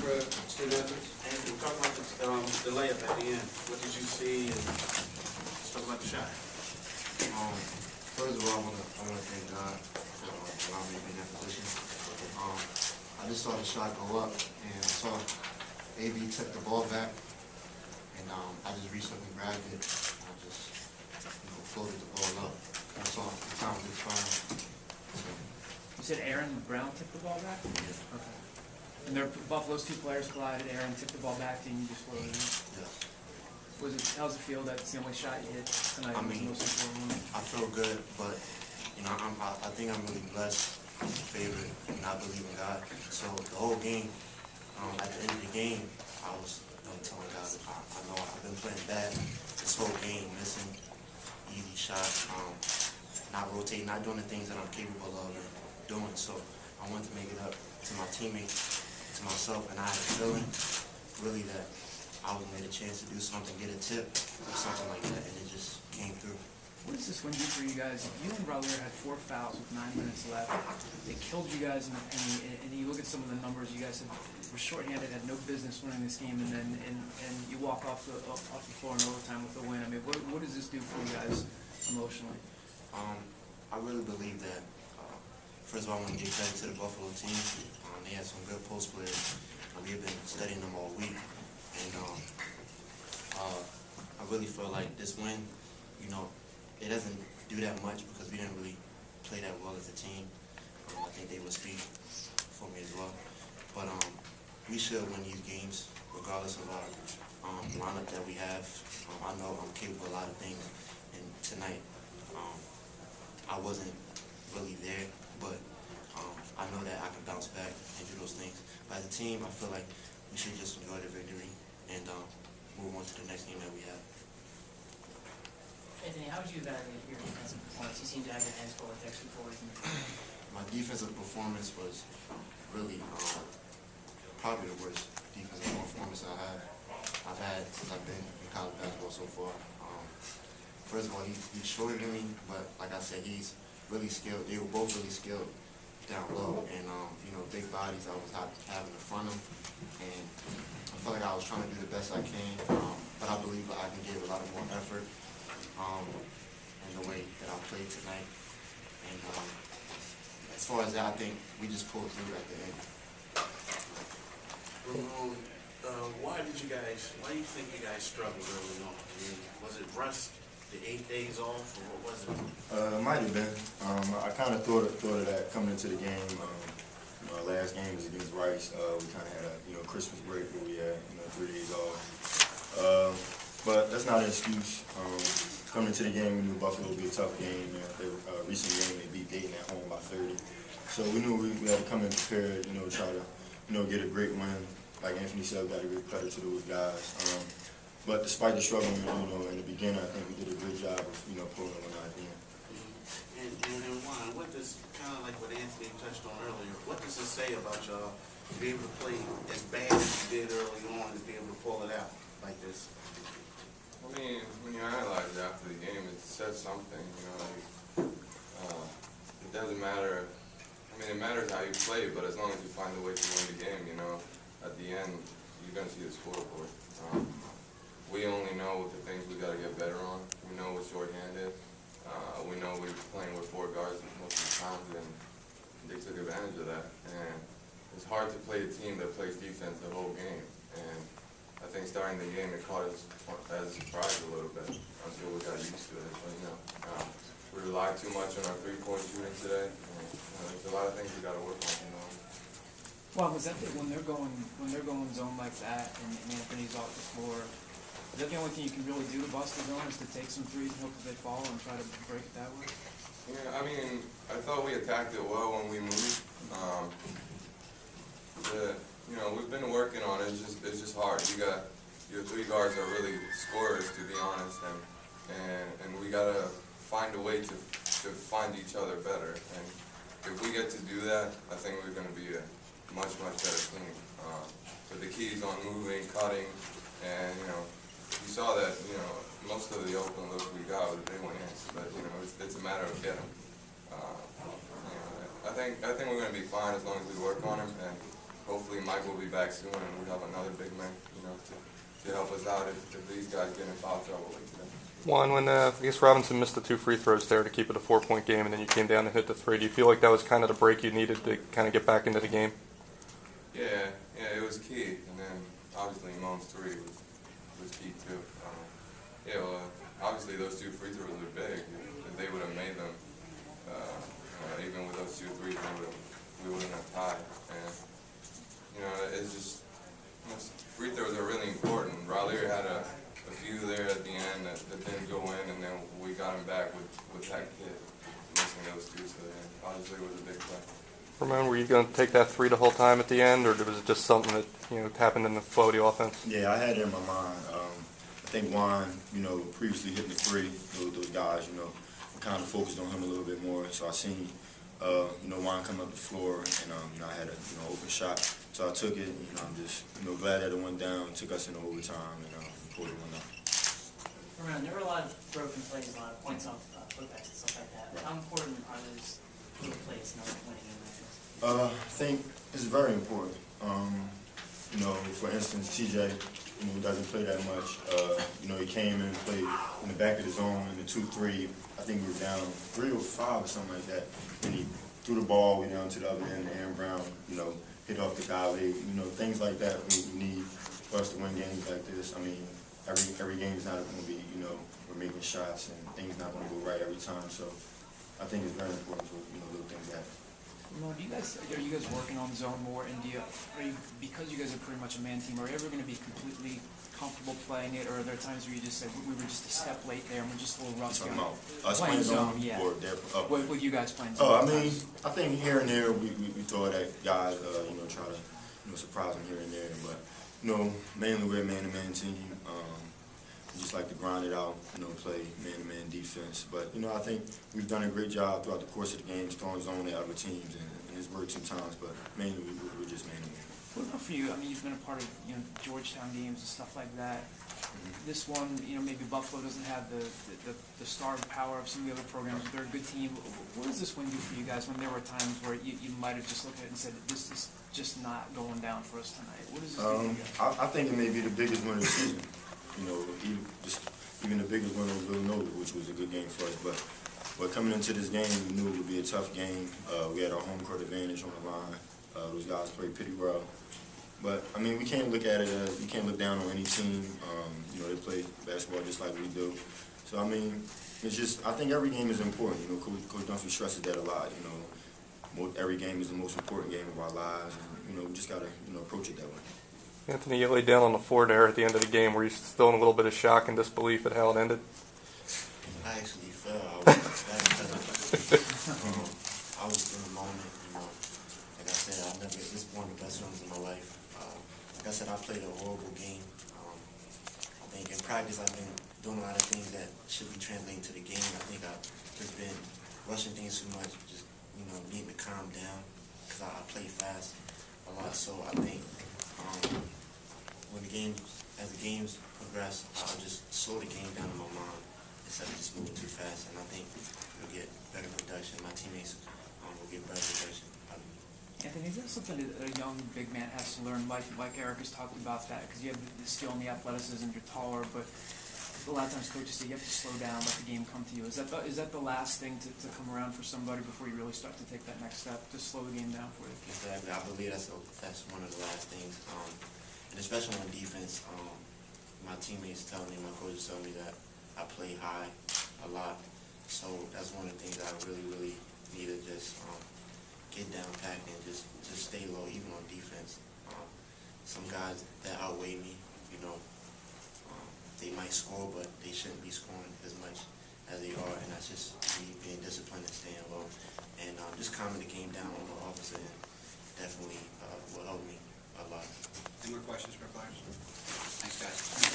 for student athletes. And talk about the layup at the end. What did you see? And let's talk about the shot. First of all, I want to thank God for allowing me to be in that position. I just saw the shot go up, and I saw AB took the ball back, and I just reached up and grabbed it, and I just floated the ball up. That's all. The time was expiring. So, You said Aaron Brown took the ball back? yeah. Okay. And Buffalo's two players collided. Aaron took the ball back, and you just floated it. Yes. How's it feel that it's the only shot you hit tonight? I mean, was the most important one? I feel good, but I think I'm really blessed, favored, and I believe in God. So the whole game, at the end of the game, I was telling God, I know I've been playing bad this whole game, missing easy shots, not rotating, not doing the things that I'm capable of doing. So I wanted to make it up to my teammates, to myself, and I had a feeling really that I was made a chance to do something, get a tip, or something like that, and it just came through. What does this win do for you guys? You and Raul had 4 fouls with 9 minutes left. They killed you guys, and you look at some of the numbers. You guys were shorthanded, had no business winning this game, and then you walk off the floor in overtime with a win. I mean, what does this do for you guys emotionally? I really believe that. First of all, I want to give credit to the Buffalo team. They had some good post players. We've been studying them all week. And I really feel like this win, it doesn't do that much because we didn't really play that well as a team. I think they will speak for me as well. But we should win these games regardless of our lineup that we have. I know I'm capable of a lot of things. And tonight, I wasn't really there, but I know that I can bounce back and do those things. But as a team, I feel like we should just enjoy the victory and move on to the next game that we have. Anthony, how would you evaluate your defensive performance? You seem to have your hands full with extra forwards. My defensive performance was really probably the worst defensive performance I've had since I've been in college basketball so far. First of all, he's shorter than me, but like I said, he's really skilled. They were both really skilled down low, and big bodies I was having to front them, and I felt like I was trying to do the best I can, but I believe I can give a lot more effort in the way that I played tonight. And as far as that, I think we just pulled through at the end. Ramone, why do you think you guys struggled early on? I mean, was it rust, the 8 days off, or what was it? It might have been. I kind of thought of that coming into the game. Our last game was against Rice. We kind of had a Christmas break where we had 3 days off. But that's not an excuse. Coming into the game, we knew Buffalo would be a tough game. Recent game they beat Dayton at home by 30. So we knew we had to come in prepared. Try to get a great win. Like Anthony said, we got to give credit to those guys. But despite the struggle, in the beginning, I think we did a good job of pulling one out at the end. And Juan, what does, kind of like what Anthony touched on earlier, what does it say about y'all to be able to play as bad as you did early on, to be able to pull it out like this? I mean, when you analyze it after the game, it says something, it doesn't matter. I mean, it matters how you play, but as long as you find a way to win the game, at the end, you're going to see the scoreboard. We only know the things we got to get better on. We know we're shorthanded. We know we're playing with 4 guards most of the time, and they took advantage of that. And it's hard to play a team that plays defense the whole game. And I think starting the game, it caught us as a surprise a little bit until we got used to it. But, we relied too much on our 3-point shooting today. And, there's a lot of things we got to work on. Well, was that when they're going zone like that, and Anthony's off the floor? Is that the only thing you can really do to bust the zone, is to take some threes and hope that they fall and try to break it that way? Yeah, I mean, I thought we attacked it well when we moved. We've been working on it. It's just hard. Your 3 guards are really scorers, to be honest, and we gotta find a way to find each other better. And if we get to do that, I think we're gonna be a much better team. But the key is on moving, cutting, and you saw that, most of the open looks we got was big wins, but it's a matter of getting them. I think we're going to be fine as long as we work on them, and hopefully Mike will be back soon, and we have another big man, to help us out if these guys get in foul trouble like today. Juan, when I guess Robinson missed the 2 free throws there to keep it a 4-point game, and then you came down and hit the 3, do you feel like that was kind of the break you needed to kind of get back into the game? Yeah, it was key, and then obviously Moan's 3 was key too. Obviously those 2 free throws were big. If they would have made them, even with those 2 threes, we wouldn't have tied. And it's just free throws are really important. Raleigh had a few there at the end that didn't go in, and then we got him back with that kid missing those 2. So obviously it was a big play. Ramone, were you going to take that 3 the whole time at the end, or was it just something that happened in the flow of the offense? Yeah, I had it in my mind. I think Juan, previously hitting the 3, those guys, we kind of focused on him a little bit more. So I seen, Juan come up the floor, and I had an open shot. So I took it, and I'm just, glad that it went down, took us into overtime, and pulled it one out. Ramone, there were a lot of broken plays, a lot of points off putbacks and stuff like that. How important are those little plays in winning game like this? I think it's very important. For instance, TJ, doesn't play that much. He came in and played in the back of the zone in the 2-3. I think we were down 3 or 5 or something like that. And he threw the ball way down to the other end. Aaron Brown, hit off the guy leg. Things like that we need for us to win games like this. I mean, every game is not going to be, we're making shots and things not going to go right every time. So I think it's very important for little things that happen. Ramone, are you guys working on zone more? And because you guys are pretty much a man team, are you ever going to be completely comfortable playing it, or are there times where you just said we were just a step late there and we're just a little rusty? Talking about us playing zone, yeah. or their With you guys playing zone? Oh, I mean, I think here and there we throw it at guys, try to surprise them here and there, but mainly we're a man-to-man team. We just like to grind it out, play man-to-man defense. But I think we've done a great job throughout the course of the games, throwing zone at other teams, and it's worked sometimes. But mainly we're just man-to-man. What about for you? I mean, you've been a part of Georgetown games and stuff like that. This one, maybe Buffalo doesn't have the star power of some of the other programs, but they're a good team. What does this win do for you guys when there were times where you might have just looked at it and said, this is just not going down for us tonight? What does this do for you guys? I think it may be the biggest win of the season. Even the biggest win was Villanova, which was a good game for us. But coming into this game, we knew it would be a tough game. We had our home court advantage on the line. Those guys played pretty well. But I mean, we can't look at it as you can't look down on any team. They play basketball just like we do. So I mean, it's just I think every game is important. Coach Dunphy stresses that a lot. Every game is the most important game of our lives, and we just gotta approach it that way. Anthony, you laid down on the floor there at the end of the game. Were you still in a little bit of shock and disbelief at how it ended? I actually fell. I was in the moment, Like I said, this is one of the best runs of my life. Like I said, I played a horrible game. I think in practice I've been doing a lot of things that should be translating to the game. I think I've just been rushing things too much, just needing to calm down because I play fast a lot. So I think as the games progress, I'll just slow the game down in my mind instead of just moving too fast. And I think we'll get better production. My teammates will get better production. Anthony, is that something that a young big man has to learn? Like Eric has talked about that, because you have the skill and the athleticism, you're taller, but a lot of times coaches say you have to slow down, let the game come to you. Is that the last thing to come around for somebody before you really start to take that next step to slow the game down for you? Exactly. I believe that's one of the last things. And especially on defense, my teammates tell me, my coaches tell me that I play high a lot. So that's one of the things that I really, really need to just get down packed and just stay low, even on defense. Some guys that outweigh me, they might score, but they shouldn't be scoring as much as they are, and that's just me being disciplined and staying low. And just calming the game down on the offensive end definitely will help me a lot. Any more questions for players? Thanks, guys.